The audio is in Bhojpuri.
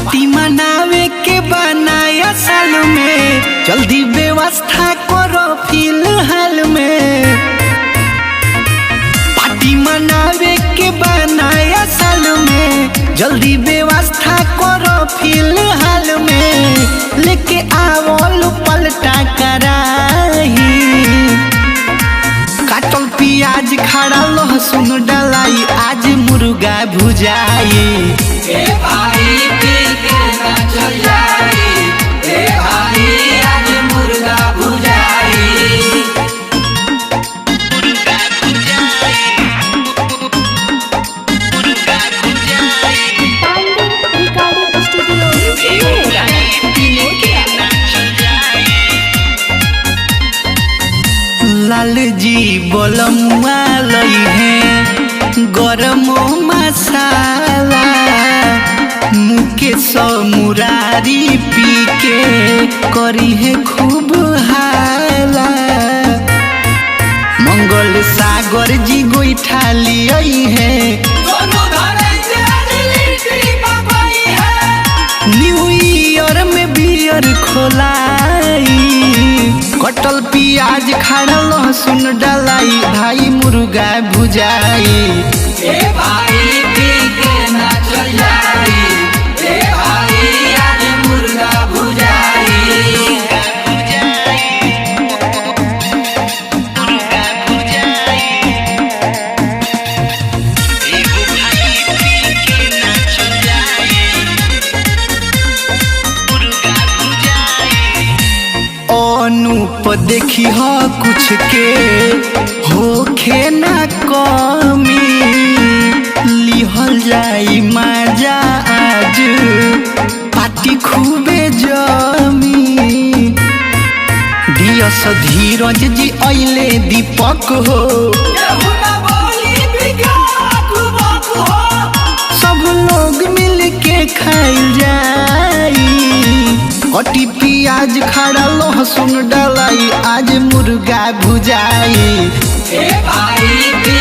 पार्टी मनावे के बनाया साल में, जल्दी व्यवस्था करो फिलहाल में। पार्टी मनावे के बनाया साल में, जल्दी व्यवस्था करो फिलहाल में। लेके आवो पलटा कराही, काटल प्याज खड़ा लहसुन डलाई, आज मुर्गा भुजाई। ए भाई पी के ना चल जाई, ए भाई आज मुर्गा भुजाई। मुर्गा भुजाई, मुर्गा भुजाई। रिकॉर्डिंग स्टूडियो लाल जी बोलमुआ लई है गरम मसाला, मुकेश मुरारी पी के करी है खूब हाला। मंगल सागर जी गोईठा लियई है, दोनों घरे से लिट्टी पकाई है। न्यू ईयर में बियर खोलाई, कटल प्याज खड़ा लहसुन डलाई, भाई मुर्गा भुजाई। ए भाई पी के ना चल जाई, ए भाई आज मुर्गा भुजाई। अनूप देखी हो कुछ के होखे ना कमी, लिहल जाई मजा आज पार्टी खूबे जमी। दियस धीरज जी अइले दीपक हो, केहू ना बोली बिगाड़ कुबक हो। सब लोग मिल के खाइल जाई, कटी प्याज खड़ा लहसुन डलाई, आज मुर्गा भुजाई। ए भाई पी